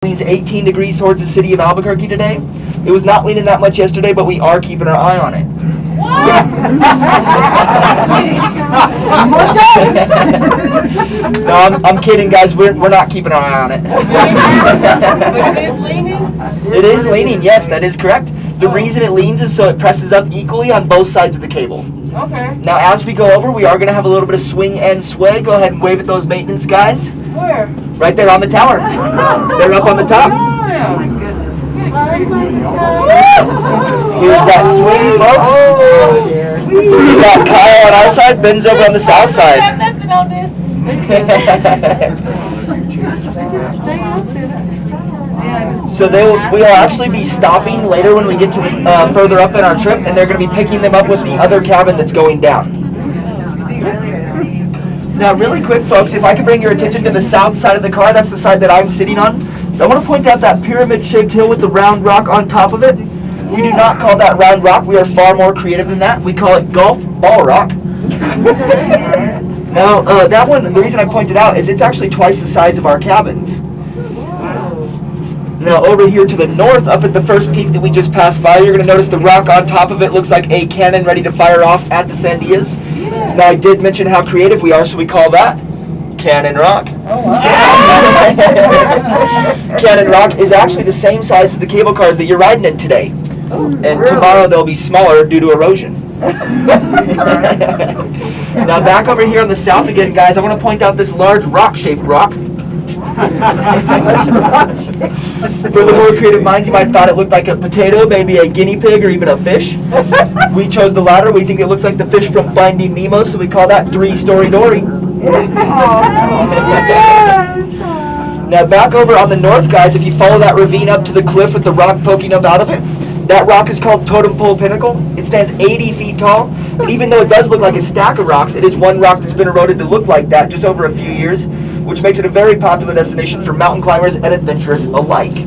Leans 18 degrees towards the city of Albuquerque today. It was not leaning that much yesterday, but we are keeping our eye on it. No, I'm kidding, guys. We're not keeping our eye on it. But it is leaning? It is leaning, yes, that is correct. The reason it leans is so it presses up equally on both sides of the cable. Okay. Now, as we go over, we are going to have a little bit of swing and sway. Go ahead and wave at those maintenance guys. Where? Right there on the tower. They're up on the top. Oh, yeah. My goodness. Here's that swing, folks. See that Kyle on our side, Ben's over on the south I side. have nothing on this. So we'll actually be stopping later when we get to the, further up in our trip, and they're going to be picking them up with the other cabin that's going down. Now, really quick, folks, if I could bring your attention to the south side of the car, that's the side that I'm sitting on. I want to point out that pyramid-shaped hill with the round rock on top of it. We do not call that round rock. We are far more creative than that. We call it golf ball rock. Now, that one, the reason I pointed out is it's actually twice the size of our cabins. Now, over here to the north, up at the first peak that we just passed by, you're going to notice the rock on top of it looks like a cannon ready to fire off at the Sandias. Yes. Now, I did mention how creative we are, so we call that Cannon Rock. Oh, wow. Cannon Rock is actually the same size as the cable cars that you're riding in today. Oh, and really? Tomorrow they'll be smaller due to erosion. Now, back over here on the south again, guys, I want to point out this large rock-shaped rock. For the more creative minds, you might have thought it looked like a potato, maybe a guinea pig, or even a fish. We chose the latter. We think it looks like the fish from Finding Nemo, so we call that three-story Dory. Now back over on the north, guys, if you follow that ravine up to the cliff with the rock poking up out of it, that rock is called Totem Pinnacle. It stands 80 feet tall, but even though it does look like a stack of rocks, it is one rock that's been eroded to look like that just over a few years, which makes it a very popular destination for mountain climbers and adventurers alike.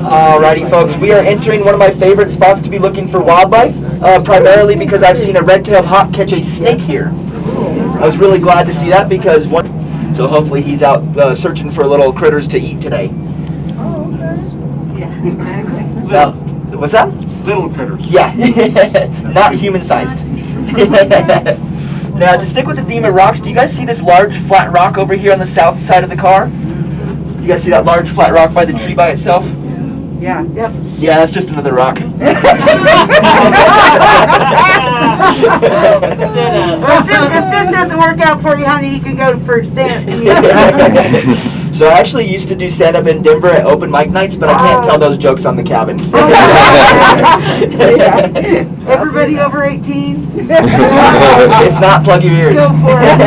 Alrighty, folks, we are entering one of my favorite spots to be looking for wildlife, primarily because I've seen a red-tailed hawk catch a snake here. I was really glad to see that because so hopefully he's out searching for little critters to eat today. Oh, okay. Yeah. What's that? Little critters. Yeah, not human-sized. Now, to stick with the theme of rocks, do you guys see this large flat rock over here on the south side of the car? You guys see that large flat rock by the tree by itself? Yeah, yep. Yeah, that's just another rock. If this doesn't work out for you, honey, you can go for stand. So I actually used to do stand-up in Denver at open mic nights, but I can't tell those jokes on the cabin. Everybody over 18? If not, plug your ears. Go for it.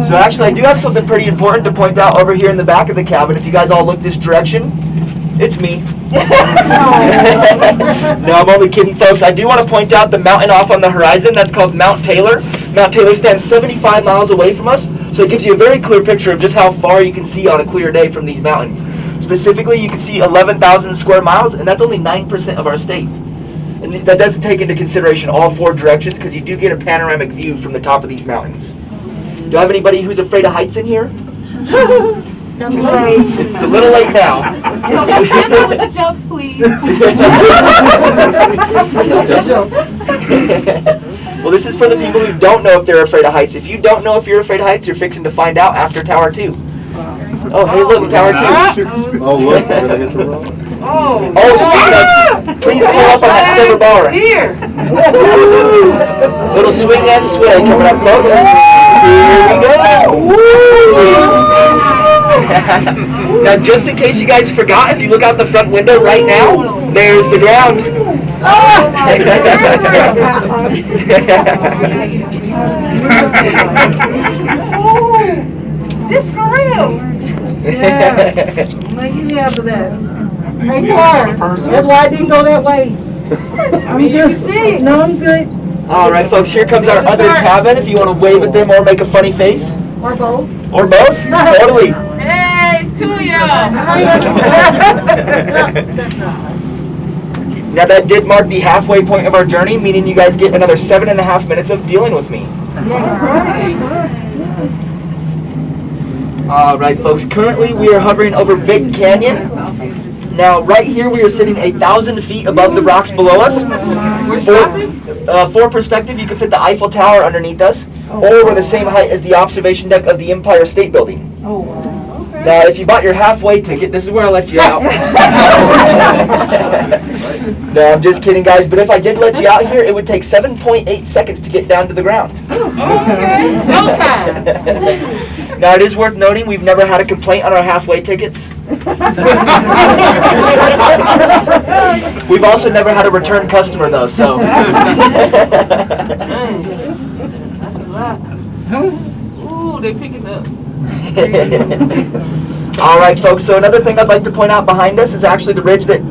So actually, I do have something pretty important to point out over here in the back of the cabin. If you guys all look this direction, it's me. No, I'm only kidding, folks. I do want to point out the mountain off on the horizon. That's called Mount Taylor. Mount Taylor stands 75 miles away from us, so it gives you a very clear picture of just how far you can see on a clear day from these mountains. Specifically, you can see 11,000 square miles, and that's only 9% of our state. And that doesn't take into consideration all four directions, because you do get a panoramic view from the top of these mountains. Do I have anybody who's afraid of heights in here? It's a little late now. So cancel with the jokes, please. Well, this is for the people who don't know if they're afraid of heights. If you don't know if you're afraid of heights, you're fixing to find out after Tower 2. Oh, hey, look, Tower 2. Oh, look, where they hit the rock. Oh, speaking of, please pull up on that silver bar. Here. Little swing and sway coming up, folks. Here we go. Now, just in case you guys forgot, if you look out the front window right now, there's the ground. Is this for real? Yeah. What you have for that? Hey, Tar, that's why I didn't go that way. I mean, you can see it. No, I'm good. All right, folks, here comes our other cabin. If you want to wave at them or make a funny face. Or both. Or both? Totally. Hey, it's two of y'all. That's not. Now that did mark the halfway point of our journey, meaning you guys get another 7.5 minutes of dealing with me. Alright folks, currently we are hovering over Big Canyon. Now right here we are sitting 1,000 feet above the rocks below us. For perspective, you can fit the Eiffel Tower underneath us, or we're the same height as the observation deck of the Empire State Building. Now if you bought your halfway ticket, this is where I'll let you out. No, I'm just kidding guys, but if I did let you out here, it would take 7.8 seconds to get down to the ground. Okay, no time. Now it is worth noting we've never had a complaint on our halfway tickets. We've also never had a return customer though, so. Ooh, they picking up. Alright folks, so another thing I'd like to point out behind us is actually the ridge that...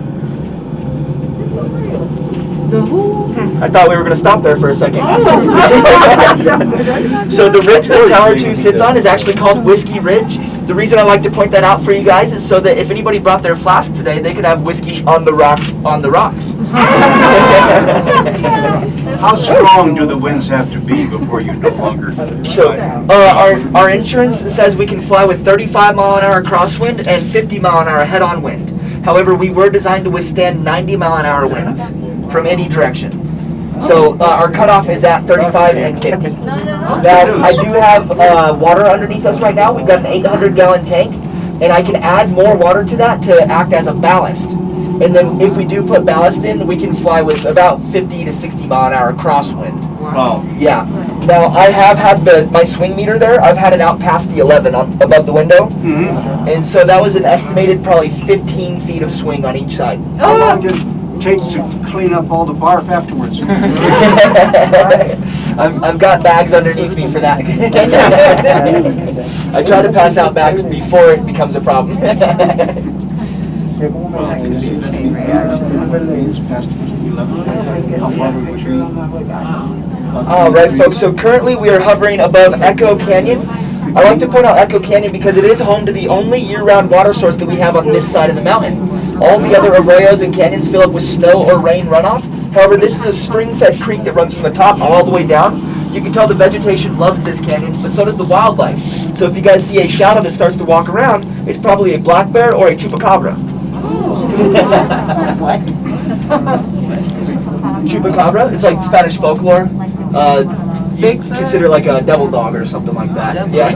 The who? I thought we were going to stop there for a second. So the ridge that Tower 2 sits on is actually called Whiskey Ridge. The reason I like to point that out for you guys is so that if anybody brought their flask today, they could have whiskey on the rocks on the rocks. How strong do the winds have to be before you no longer? So our insurance says we can fly with 35-mile-an-hour crosswind and 50-mile-an-hour head-on wind. However, we were designed to withstand 90-mile-an-hour winds from any direction. So our cutoff is at 35 and 50. Now, I do have water underneath us right now. We've got an 800-gallon tank, and I can add more water to that to act as a ballast. And then if we do put ballast in, we can fly with about 50 to 60-mile-an-hour crosswind. Wow. Yeah. Now, I have had my swing meter there. I've had it out past the 11 above the window. Mm-hmm. And so that was an estimated probably 15 feet of swing on each side. How long did it take to clean up all the barf afterwards? I've got bags underneath me for that. I try to pass out bags before it becomes a problem. Alright folks, so currently we are hovering above Echo Canyon. I like to point out Echo Canyon because it is home to the only year-round water source that we have on this side of the mountain. All the other arroyos and canyons fill up with snow or rain runoff. However, this is a spring-fed creek that runs from the top all the way down. You can tell the vegetation loves this canyon, but so does the wildlife. So if you guys see a shadow that starts to walk around, it's probably a black bear or a chupacabra. What? Chupacabra? It's like Spanish folklore. You consider like a devil dog or something like that. Yeah.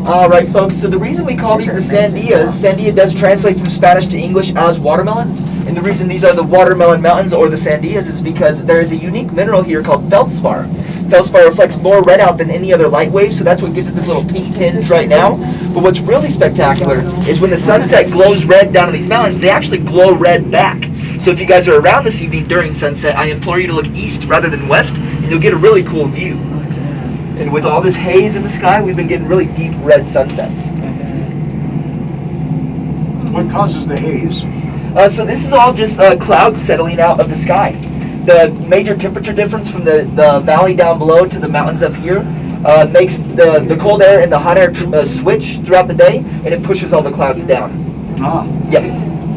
Alright folks, so the reason we call these the Sandias, Sandia does translate from Spanish to English as watermelon. And the reason these are the watermelon mountains or the Sandias is because there is a unique mineral here called feldspar. Feldspar reflects more red out than any other light wave, so that's what gives it this little pink tinge right now. But what's really spectacular is when the sunset glows red down on these mountains, they actually glow red back. So if you guys are around this evening during sunset, I implore you to look east rather than west, and you'll get a really cool view. And with all this haze in the sky, we've been getting really deep red sunsets. What causes the haze? So this is all just clouds settling out of the sky. The major temperature difference from the valley down below to the mountains up here makes the cold air and the hot air switch throughout the day, and it pushes all the clouds down. Ah. Yeah.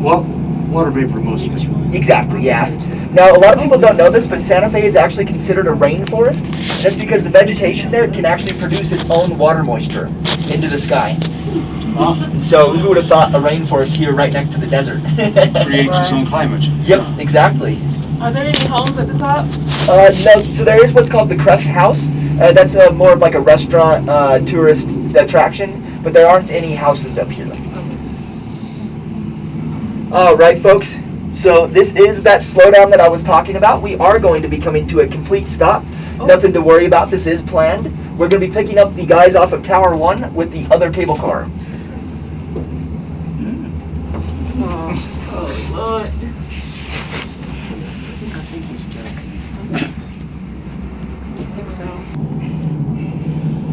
Well, water vapor mostly. Exactly, yeah. Now, a lot of people don't know this, but Santa Fe is actually considered a rainforest. That's because the vegetation there can actually produce its own water moisture into the sky. Ah. So who would have thought a rainforest here right next to the desert? Creates its own climate. Yep, exactly. Are there any homes at the top? No, so there is what's called the Crest House. That's more of like a restaurant, tourist attraction, but there aren't any houses up here. Alright folks, so this is that slowdown that I was talking about. We are going to be coming to a complete stop. Nothing to worry about, this is planned. We're going to be picking up the guys off of Tower 1 with the other cable car. Oh Lord.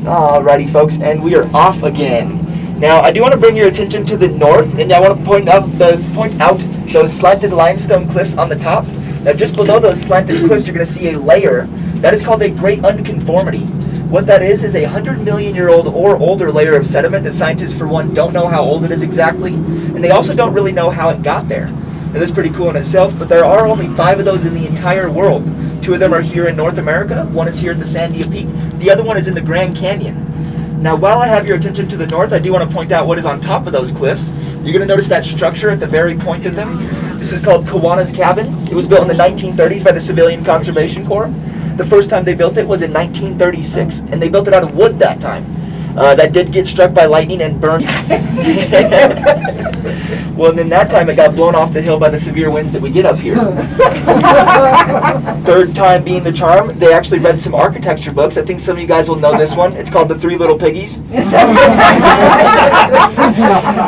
Alrighty folks, and we are off again. Now I do want to bring your attention to the north, and I want to point out those slanted limestone cliffs on the top. Now just below those slanted cliffs you're going to see a layer that is called a great unconformity. What that is a 100-million-year-old or older layer of sediment that scientists, for one, don't know how old it is exactly, and they also don't really know how it got there. And that's pretty cool in itself, but there are only 5 of those in the entire world. 2 of them are here in North America. One is here at the Sandia Peak. The other one is in the Grand Canyon. Now, while I have your attention to the north, I do want to point out what is on top of those cliffs. You're going to notice that structure at the very point of them. This is called Kiwana's Cabin. It was built in the 1930s by the Civilian Conservation Corps. The first time they built it was in 1936, and they built it out of wood that time. That did get struck by lightning and burned. Well, and then that time it got blown off the hill by the severe winds that we get up here. Third time being the charm, they actually read some architecture books. I think some of you guys will know this one. It's called The Three Little Piggies.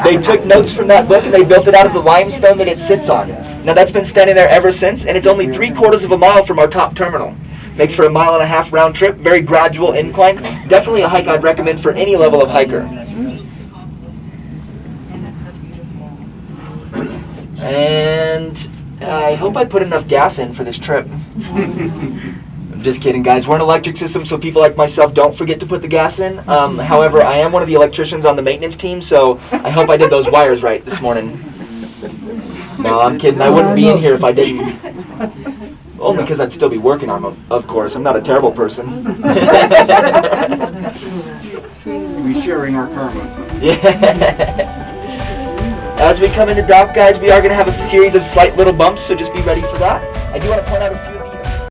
They took notes from that book and they built it out of the limestone that it sits on. Now that's been standing there ever since, and it's only 3/4 of a mile from our top terminal. Makes for a 1.5 mile round trip, very gradual incline. Definitely a hike I'd recommend for any level of hiker. And I hope I put enough gas in for this trip. I'm just kidding, guys. We're an electric system, so people like myself don't forget to put the gas in. However, I am one of the electricians on the maintenance team, so I hope I did those wires right this morning. No, I'm kidding. I wouldn't be in here if I didn't. Only because I'd still be working on them, of course. I'm not a terrible person. We're sharing our karma. Yeah. As we come into dock, guys, we are going to have a series of slight little bumps, so just be ready for that. I do want to point out a few